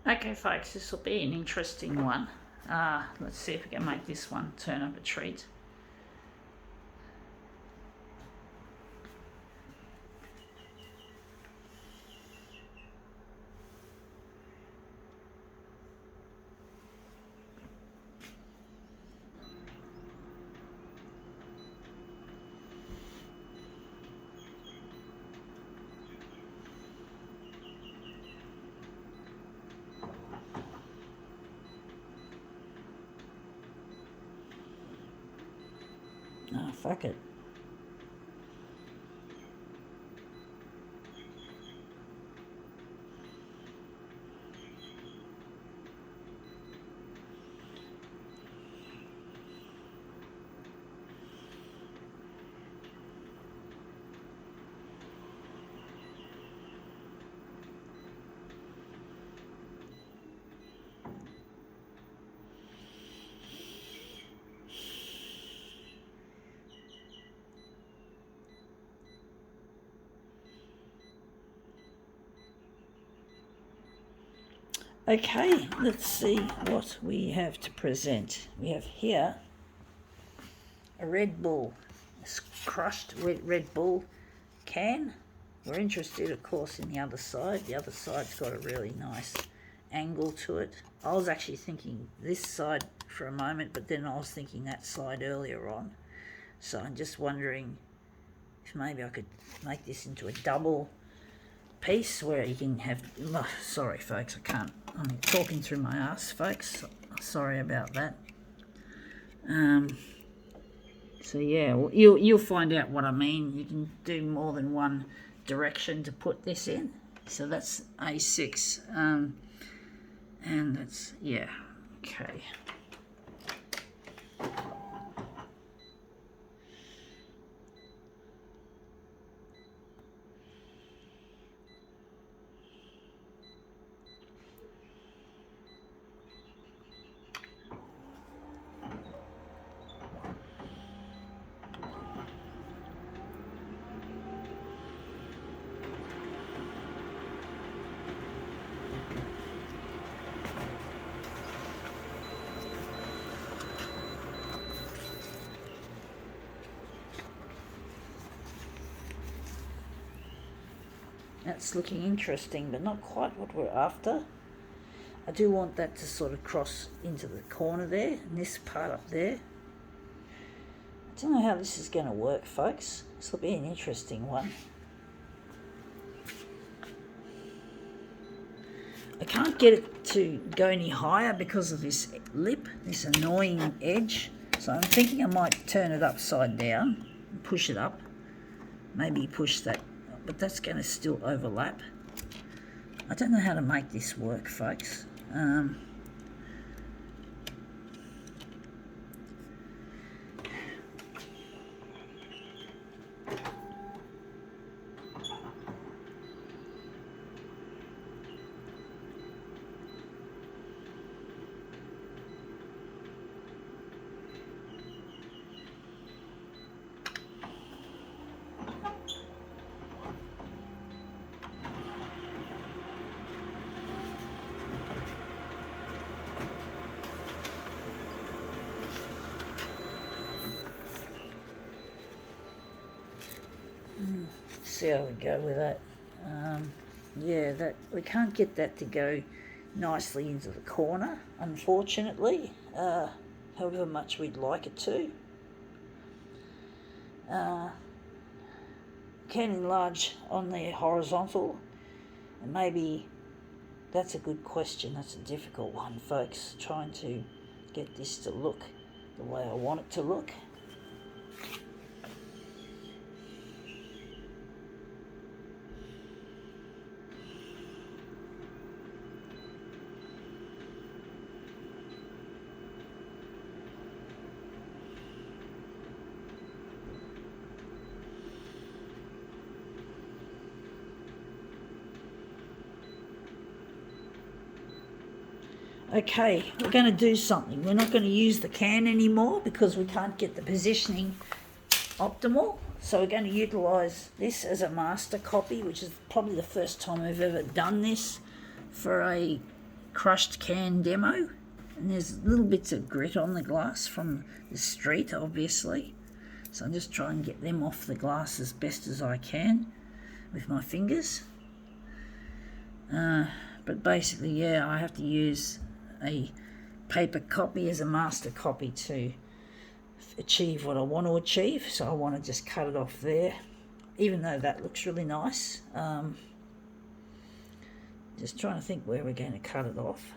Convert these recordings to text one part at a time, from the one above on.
Okay folks, this will be an interesting one. Let's see if we can make this one turn up a treat. Oh, fuck it. Okay, let's see what we have to present. We have here a Red Bull, a crushed Red Bull can. We're interested, of course, in the other side. The other side's got a really nice angle to it. I was actually thinking this side for a moment, but then I was thinking that side earlier on. So I'm just wondering if maybe I could make this into a double piece where you can have, oh, sorry folks, I can't, I'm talking through my ass folks, sorry about that. So yeah, well, you'll find out what I mean. You can do more than one direction to put this in. So that's A6, and that's, yeah, okay. That's looking interesting, but not quite what we're after. I do want that to sort of cross into the corner there, and this part up there. I don't know how this is going to work, folks. This will be an interesting one. I can't get it to go any higher because of this lip, this annoying edge. So I'm thinking I might turn it upside down and push it up. Maybe push that, but that's going to still overlap. I don't know how to make this work, folks. See how we go with that. Yeah, that we can't get that to go nicely into the corner, unfortunately, however much we'd like it to. Can enlarge on the horizontal, and maybe that's a good question. That's a difficult one, folks, trying to get this to look the way I want it to look. Okay, we're going to do something. We're not going to use the can anymore because we can't get the positioning optimal. So we're going to utilise this as a master copy, which is probably the first time I've ever done this for a crushed can demo, and there's little bits of grit on the glass from the street, obviously. So I'm just trying to get them off the glass as best as I can with my fingers. But basically, yeah, I have to use a paper copy as a master copy to achieve what I want to achieve. So I want to just cut it off there, even though that looks really nice. Just trying to think where we're going to cut it off.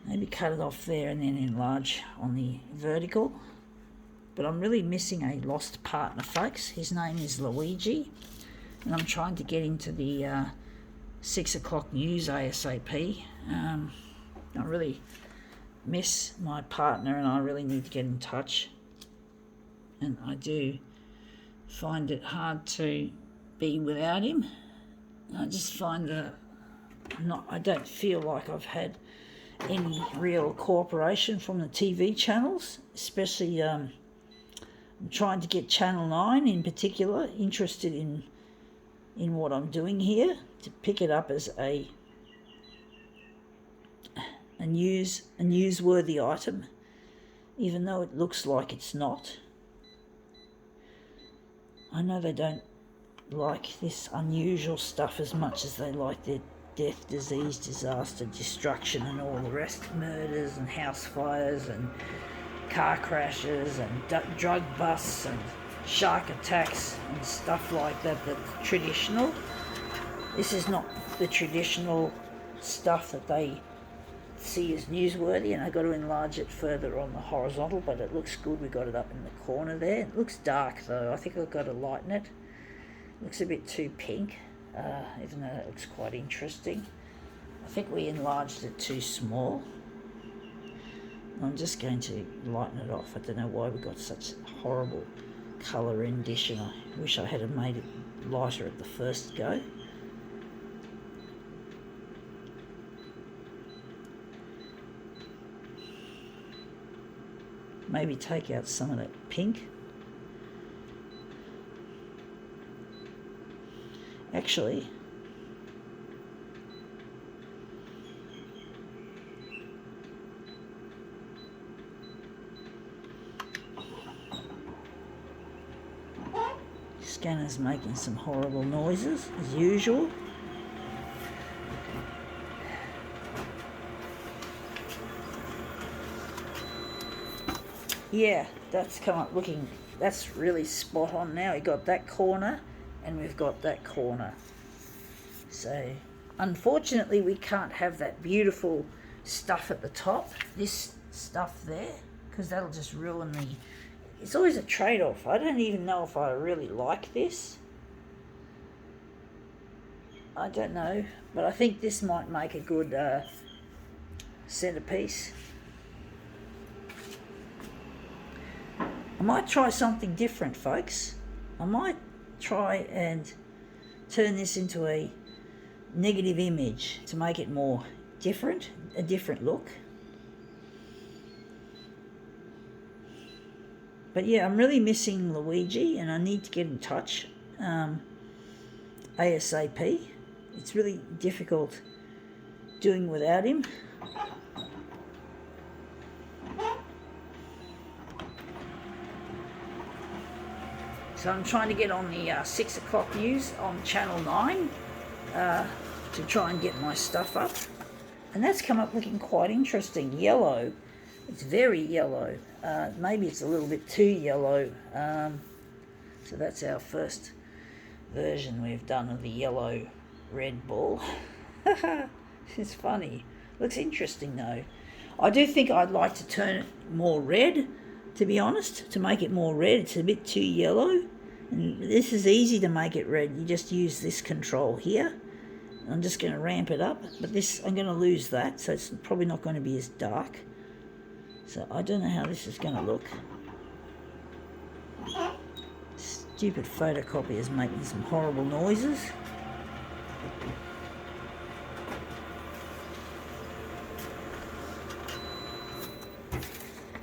Maybe cut it off there and then enlarge on the vertical. But I'm really missing a lost partner, folks. His name is Luigi, and I'm trying to get into the 6 o'clock news ASAP. I really miss my partner, and I really need to get in touch. And I do find it hard to be without him. I just find that I don't feel like I've had any real cooperation from the TV channels, especially I'm trying to get Channel 9 in particular interested in what I'm doing here, to pick it up as a newsworthy item, even though it looks like it's not. I know they don't like this unusual stuff as much as they like their death, disease, disaster, destruction and all the rest, murders and house fires and car crashes and drug busts and shark attacks and stuff like that. That's traditional. This is not the traditional stuff that they see as newsworthy, and I've got to enlarge it further on the horizontal, but it looks good. We got it up in the corner there. It looks dark though. I think I've got to lighten it. It looks a bit too pink, even though it looks quite interesting. I think we enlarged it too small. I'm just going to lighten it off. I don't know why we got such horrible colour rendition. I wish I had made it lighter at the first go. Maybe take out some of that pink. Actually, scanner's making some horrible noises as usual. Yeah, that's come up looking, that's really spot on now. We got that corner and we've got that corner. So unfortunately we can't have that beautiful stuff at the top, this stuff there, because that'll just ruin the, it's always a trade-off. I don't even know if I really like this. I don't know, but I think this might make a good centerpiece. I might try something different, folks. I might try and turn this into a negative image to make it more different, a different look. But yeah, I'm really missing Luigi and I need to get in touch ASAP. It's really difficult doing without him. So I'm trying to get on the 6 o'clock news on Channel 9 to try and get my stuff up. And that's come up looking quite interesting. Yellow. It's very yellow. Maybe it's a little bit too yellow. So that's our first version we've done of the yellow Red Bull. It's funny. Looks interesting though. I do think I'd like to turn it more red, to be honest, to make it more red. It's a bit too yellow. And this is easy to make it red. You just use this control here. I'm just going to ramp it up, but this, I'm going to lose that, so it's probably not going to be as dark. So I don't know how this is going to look. Stupid photocopier is making some horrible noises.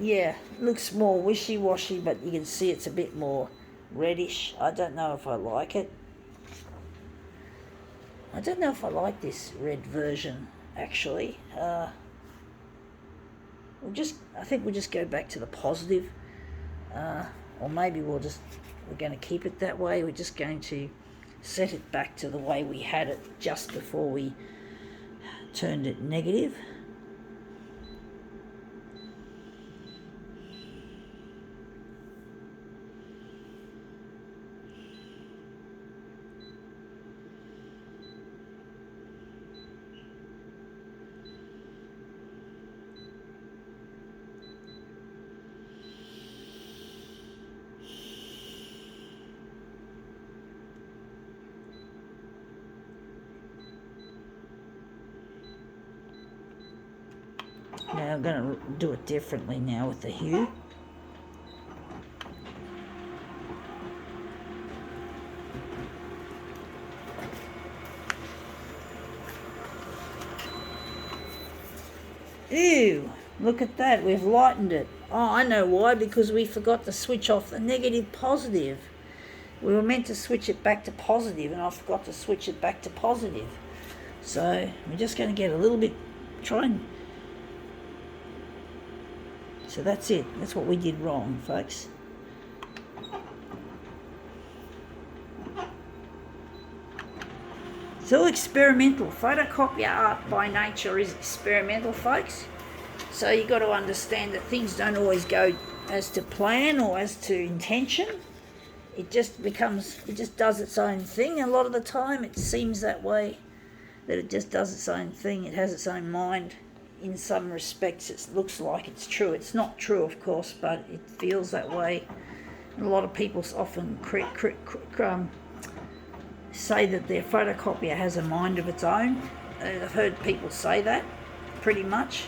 Yeah, looks more wishy-washy, but you can see it's a bit more reddish. I don't know if I like it. I don't know if I like this red version, actually. I think we'll just go back to the positive. Or maybe we're going to keep it that way. We're just going to set it back to the way we had it just before we turned it negative. Now I'm going to do it differently now with the hue. Ew, look at that, we've lightened it. Oh, I know why, because we forgot to switch off the negative positive. We were meant to switch it back to positive, and I forgot to switch it back to positive. So we're just going to get a little bit, So that's it. That's what we did wrong, folks. It's all experimental. Photocopier art by nature is experimental, folks. So you've got to understand that things don't always go as to plan or as to intention. It just does its own thing. A lot of the time it seems that way, that it just does its own thing. It has its own mind. In some respects, it looks like it's true. It's not true, of course, but it feels that way. And a lot of people often say that their photocopier has a mind of its own. I've heard people say that, pretty much.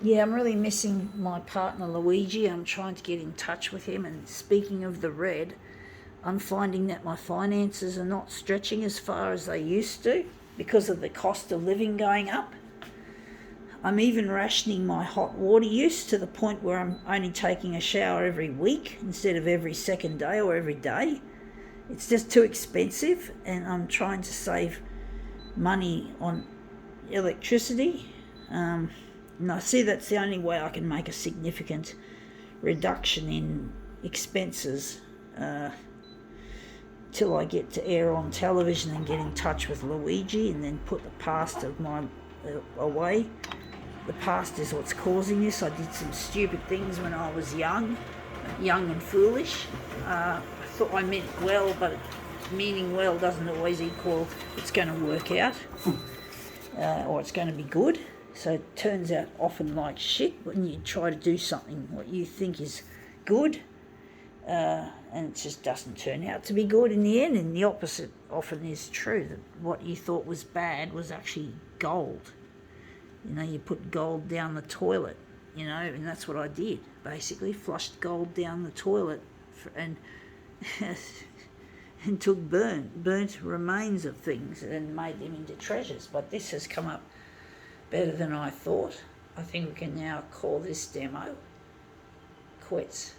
Yeah, I'm really missing my partner Luigi. I'm trying to get in touch with him. And speaking of the red, I'm finding that my finances are not stretching as far as they used to because of the cost of living going up. I'm even rationing my hot water use to the point where I'm only taking a shower every week instead of every second day or every day. It's just too expensive, and I'm trying to save money on electricity. And I see that's the only way I can make a significant reduction in expenses till I get to air on television and get in touch with Luigi and then put the past of mine away. The past is what's causing this. I did some stupid things when I was young and foolish. I thought I meant well, but meaning well doesn't always equal it's going to work out or it's going to be good. So it turns out often like shit when you try to do something what you think is good. And it just doesn't turn out to be good in the end, and the opposite often is true, that what you thought was bad was actually gold. You put gold down the toilet, and that's what I did, basically, flushed gold down the toilet and took burnt remains of things and made them into treasures. But this has come up better than I thought. I think we can now call this demo quits.